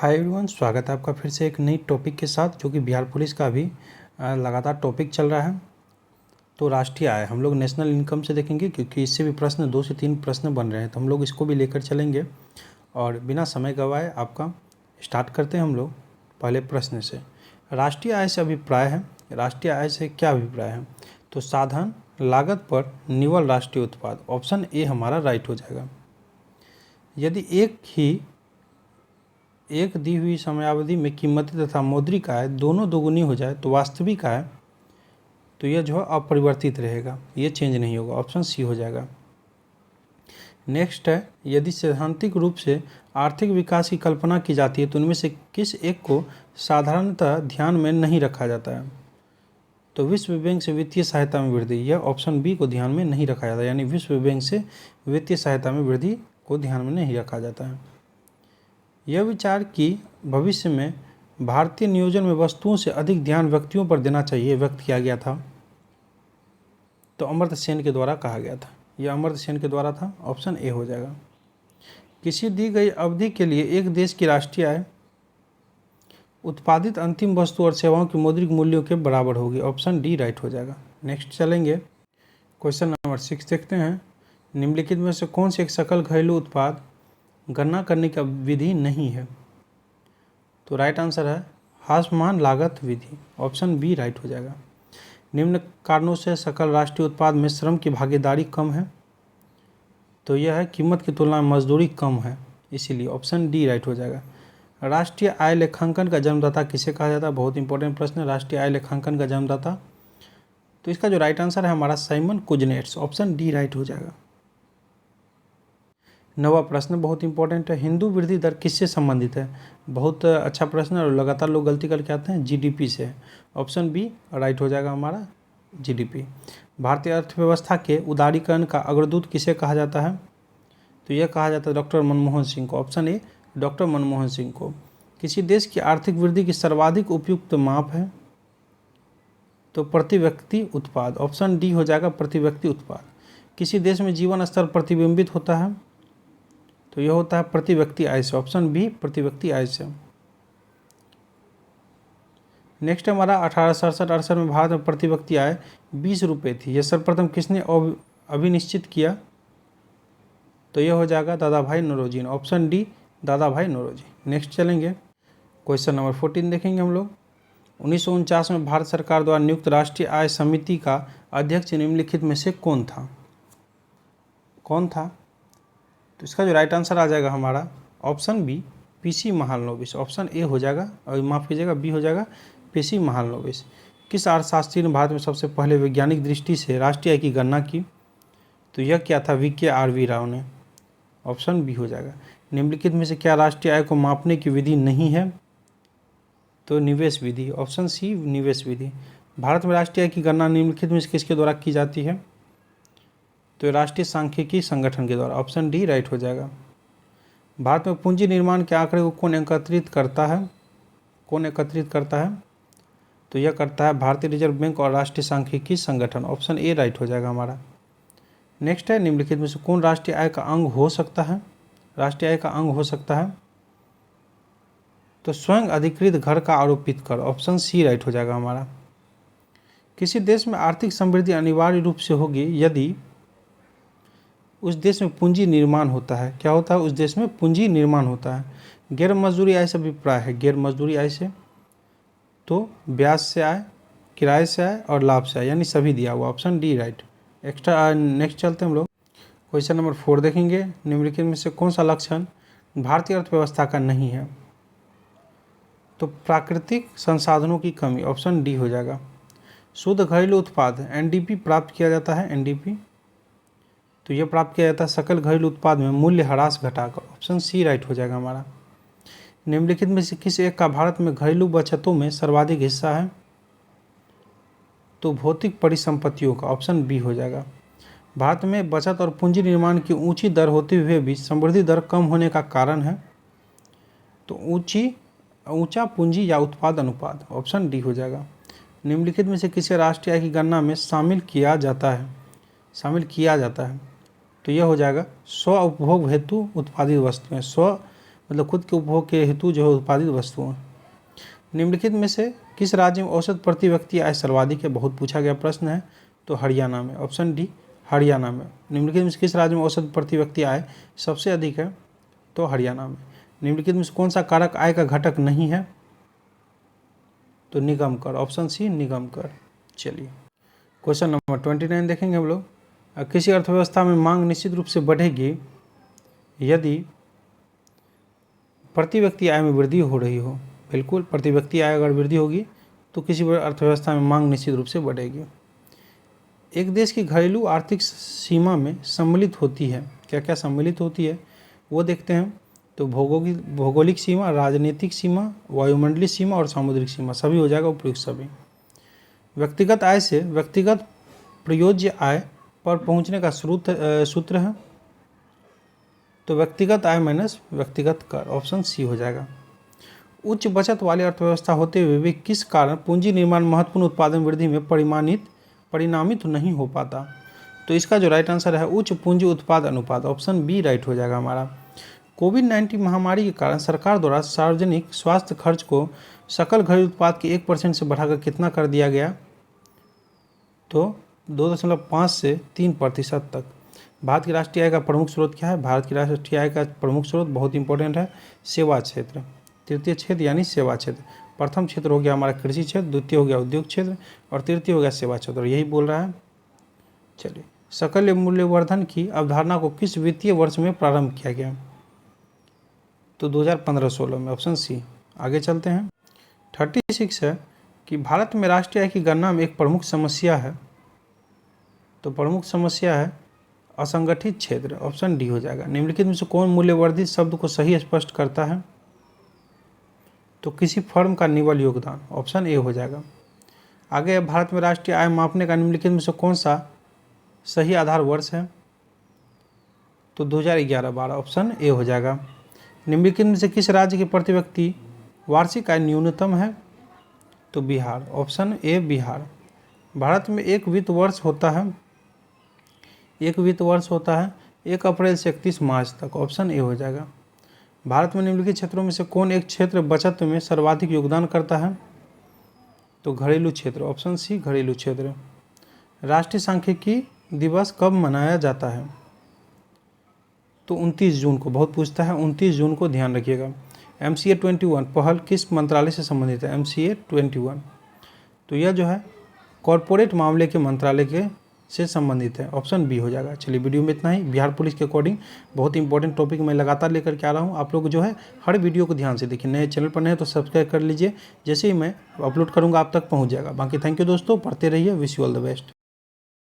Hi everyone, स्वागत है आपका फिर से एक नई टॉपिक के साथ, जो कि बिहार पुलिस का अभी लगातार टॉपिक चल रहा है। तो राष्ट्रीय आय हम लोग नेशनल इनकम से देखेंगे, क्योंकि इससे भी प्रश्न 2 से 3 प्रश्न बन रहे हैं, तो हम लोग इसको भी लेकर चलेंगे। और बिना समय गंवाए आपका स्टार्ट करते हैं हम लोग पहले प्रश्न से। राष्ट्रीय आय से अभिप्राय है। राष्ट्रीय आय से क्या अभिप्राय है? तो साधन लागत पर निवल राष्ट्रीय उत्पाद, ऑप्शन ए हमारा राइट हो जाएगा। यदि एक दी हुई समयावधि में कीमती तथा मौद्रिक आय दोनों दोगुनी हो जाए तो वास्तविक आय, तो यह जो है अपरिवर्तित रहेगा, ये चेंज नहीं होगा, ऑप्शन सी हो जाएगा। नेक्स्ट है, यदि सैद्धांतिक रूप से आर्थिक विकास की कल्पना की जाती है तो उनमें से किस एक को साधारणतः ध्यान में नहीं रखा जाता है? तो विश्व बैंक से वित्तीय सहायता में वृद्धि, यह ऑप्शन बी को ध्यान में नहीं रखा जाता, यानी विश्व बैंक से वित्तीय सहायता में वृद्धि को ध्यान में नहीं रखा जाता है। यह विचार कि भविष्य में भारतीय नियोजन में वस्तुओं से अधिक ध्यान व्यक्तियों पर देना चाहिए व्यक्त किया गया था, तो अमर्त्य सेन के द्वारा कहा गया था। यह अमर्त्य सेन के द्वारा था, ऑप्शन ए हो जाएगा। किसी दी गई अवधि के लिए एक देश की राष्ट्रीय आय उत्पादित अंतिम वस्तु और सेवाओं के मौद्रिक मूल्यों के बराबर होगी, ऑप्शन डी राइट हो जाएगा। नेक्स्ट चलेंगे, क्वेश्चन नंबर 6 देखते हैं। निम्नलिखित में से कौन से एक सकल घरेलू उत्पाद गणना करने की विधि नहीं है? तो राइट आंसर है हासमान लागत विधि, ऑप्शन बी राइट हो जाएगा। निम्न कारणों से सकल राष्ट्रीय उत्पाद में श्रम की भागीदारी कम है, तो यह है कीमत की तुलना में मजदूरी कम है, इसीलिए ऑप्शन डी राइट हो जाएगा। राष्ट्रीय आय लेखांकन का जन्मदाता किसे कहा जाता है? बहुत इंपॉर्टेंट प्रश्न है, राष्ट्रीय आय लेखांकन का जन्मदाता। तो इसका जो राइट आंसर है हमारा Simon Kuznets, option D right हो जाएगा। नवा प्रश्न बहुत इंपॉर्टेंट है, हिंदू वृद्धि दर किससे संबंधित है? बहुत अच्छा प्रश्न है और लगातार लोग गलती करके आते हैं, जीडीपी से, ऑप्शन बी राइट हो जाएगा हमारा जीडीपी। भारतीय अर्थव्यवस्था के उदारीकरण का अग्रदूत किसे कहा जाता है? तो यह कहा जाता है डॉक्टर मनमोहन सिंह को, option A doctor Manmohan Singh को। किसी देश की आर्थिक वृद्धि की सर्वाधिक उपयुक्त माप है? तो प्रति व्यक्ति उत्पाद, ऑप्शन डी हो जाएगा प्रति व्यक्ति उत्पाद। किसी देश में जीवन स्तर प्रतिबिंबित होता है? तो यह होता है प्रति व्यक्ति आय से, ऑप्शन बी प्रति व्यक्ति आय से। नेक्स्ट हमारा 1867-68 में भारत में प्रति व्यक्ति आय 20 रुपये थी, यह सर्वप्रथम किसने अभिनिश्चित किया? तो यह हो जाएगा दादा भाई नौरोजी, ऑप्शन डी दादा भाई नौरोजी। नेक्स्ट चलेंगे, क्वेश्चन नंबर 14 देखेंगे हम लोग। 1949 में भारत सरकार द्वारा नियुक्त राष्ट्रीय आय समिति का अध्यक्ष निम्नलिखित में से कौन था? तो इसका जो राइट आंसर आ जाएगा हमारा option B PC Mahalanobis, option A हो जाएगा, और माफ़ कीजिएगा बी हो जाएगा पीसी महालनोबिस। किस अर्थशास्त्री ने भारत में सबसे पहले वैज्ञानिक दृष्टि से राष्ट्रीय आय की गणना की? तो यह क्या था? VKRV राव ने, ऑप्शन बी हो जाएगा। निम्नलिखित में से क्या राष्ट्रीय आय को मापने की विधि नहीं है? तो निवेश विधि, ऑप्शन सी निवेश विधि। भारत में राष्ट्रीय आय की गणना निम्नलिखित में से किसके द्वारा की जाती है? तो राष्ट्रीय सांख्यिकी संगठन के द्वारा, ऑप्शन डी राइट हो जाएगा। भारत में पूंजी निर्माण के आंकड़े को कौन एकत्रित करता है? तो यह करता है भारतीय रिजर्व बैंक और राष्ट्रीय सांख्यिकी संगठन, ऑप्शन ए राइट हो जाएगा हमारा। नेक्स्ट है, निम्नलिखित में से कौन राष्ट्रीय आय का अंग हो सकता है? तो स्वयं अधिकृत घर का आरोपित कर, ऑप्शन सी राइट हो जाएगा हमारा। किसी देश में आर्थिक समृद्धि अनिवार्य रूप से होगी यदि उस देश में पूंजी निर्माण होता है। क्या होता है? उस देश में पूंजी निर्माण होता है। गैर मजदूरी आय से अभिप्राय है, गैर मजदूरी आय से तो ब्याज से आय, किराए से आय और लाभ से आय, यानी सभी दिया हुआ, ऑप्शन डी राइट। नेक्स्ट चलते हैं हम लोग, क्वेश्चन नंबर 4 देखेंगे। निम्नलिखित में से कौन सा लक्षण भारतीय अर्थव्यवस्था का नहीं है? तो प्राकृतिक संसाधनों की कमी, ऑप्शन डी हो जाएगा। शुद्ध घरेलू उत्पाद NDP प्राप्त किया जाता है, NDP, तो यह प्राप्त किया जाता है सकल घरेलू उत्पाद में मूल्य ह्रास घटाकर, ऑप्शन सी राइट हो जाएगा हमारा। निम्नलिखित में से किस एक का भारत में घरेलू बचतों में सर्वाधिक हिस्सा है? तो भौतिक परिसंपत्तियों का, ऑप्शन बी हो जाएगा। भारत में बचत और पूंजी निर्माण की ऊंची दर होते हुए भी समृद्धि दर कम होने का कारण है? तो ऊंचा पूंजी या उत्पाद अनुपात, ऑप्शन डी हो जाएगा। निम्नलिखित में से किसी राष्ट्रीय आय की गणना में शामिल किया जाता है? तो यह हो जाएगा स्व उपभोग हेतु उत्पादित वस्तुएं, स्व मतलब खुद के उपभोग के हेतु जो है उत्पादित वस्तुओं। निम्नलिखित में से किस राज्य में औसत प्रति व्यक्ति आय सर्वाधिक है, बहुत पूछा गया प्रश्न है, तो हरियाणा में, ऑप्शन डी हरियाणा में। निम्नलिखित में से किस राज्य में औसत प्रति व्यक्ति आय सबसे अधिक है, तो हरियाणा में। निम्नलिखित में से कौन सा कारक आय का घटक नहीं है, तो निगम कर, ऑप्शन सी निगम कर। चलिए क्वेश्चन नंबर 29 देखेंगे हम लोग। किसी अर्थव्यवस्था में मांग निश्चित रूप से बढ़ेगी यदि प्रति व्यक्ति आय में वृद्धि हो रही हो। बिल्कुल, प्रति व्यक्ति आय अगर वृद्धि होगी तो किसी भी अर्थव्यवस्था में मांग निश्चित रूप से बढ़ेगी। एक देश की घरेलू आर्थिक सीमा में सम्मिलित होती है, क्या क्या सम्मिलित होती है वो देखते हैं। तो भौगोलिक सीमा, राजनीतिक सीमा, वायुमंडलीय सीमा और सामुद्रिक सीमा, सभी हो जाएगा उपयुक्त सभी। व्यक्तिगत आय से व्यक्तिगत प्रयोज्य आय पर पहुंचने का सूत्र है, तो व्यक्तिगत आय माइनस व्यक्तिगत कर, ऑप्शन सी हो जाएगा। उच्च बचत वाली अर्थव्यवस्था होते हुए भी किस कारण पूंजी निर्माण महत्वपूर्ण उत्पादन वृद्धि में परिणामित नहीं हो पाता, तो इसका जो राइट आंसर है उच्च पूंजी उत्पाद अनुपात, ऑप्शन बी राइट हो जाएगा हमारा। कोविड-19 महामारी के कारण सरकार द्वारा सार्वजनिक स्वास्थ्य खर्च को सकल घरेलू उत्पाद के 1% से बढ़ाकर कितना कर दिया गया, तो 2.5 से 3% तक। भारत की राष्ट्रीय आय का प्रमुख स्रोत क्या है, भारत की राष्ट्रीय आय का प्रमुख स्रोत बहुत इंपॉर्टेंट है, सेवा क्षेत्र। तृतीय क्षेत्र यानी सेवा क्षेत्र। प्रथम क्षेत्र हो गया हमारा कृषि क्षेत्र, द्वितीय हो गया उद्योग क्षेत्र और तृतीय हो गया सेवा क्षेत्र, यही बोल रहा है। चलिए, सकल मूल्यवर्धन की अवधारणा को किस वित्तीय वर्ष में प्रारंभ किया गया, तो 2015-16 में, ऑप्शन सी। आगे चलते हैं। 36 है कि भारत में राष्ट्रीय आय की गणना में एक प्रमुख समस्या है, तो प्रमुख समस्या है असंगठित क्षेत्र, ऑप्शन डी हो जाएगा। निम्नलिखित में से कौन मूल्यवर्धित शब्द को सही स्पष्ट करता है, तो किसी फर्म का निवल योगदान, ऑप्शन ए हो जाएगा। आगे भारत में राष्ट्रीय आय मापने का निम्नलिखित में से कौन सा सही आधार वर्ष है, तो 2011-12, ऑप्शन ए हो जाएगा। निम्नलिखित में से किस राज्य के प्रति व्यक्ति वार्षिक आय न्यूनतम है, तो बिहार, ऑप्शन ए बिहार। भारत में एक वित्त वर्ष होता है 1 अप्रैल से 31 मार्च तक, ऑप्शन ए हो जाएगा। भारत में निम्नलिखित क्षेत्रों में से कौन एक क्षेत्र बचत में सर्वाधिक योगदान करता है, तो घरेलू क्षेत्र, ऑप्शन सी घरेलू क्षेत्र। राष्ट्रीय सांख्यिकी दिवस कब मनाया जाता है, तो 29 जून को, बहुत पूछता है, 29 जून को ध्यान रखिएगा। MCA 21 पहल किस मंत्रालय से संबंधित है, MCA 21, तो यह जो है कॉरपोरेट मामले के मंत्रालय के से संबंधित है, ऑप्शन बी हो जाएगा। चलिए वीडियो में इतना ही। बिहार पुलिस के अकॉर्डिंग बहुत इंपॉर्टेंट टॉपिक मैं लगातार लेकर के आ रहा हूँ। आप लोग जो है हर वीडियो को ध्यान से देखिए, नए चैनल पर नए तो सब्सक्राइब कर लीजिए, जैसे ही मैं अपलोड करूँगा आप तक पहुँच जाएगा। बाकी थैंक यू दोस्तों, पढ़ते रहिए, wish you all the best.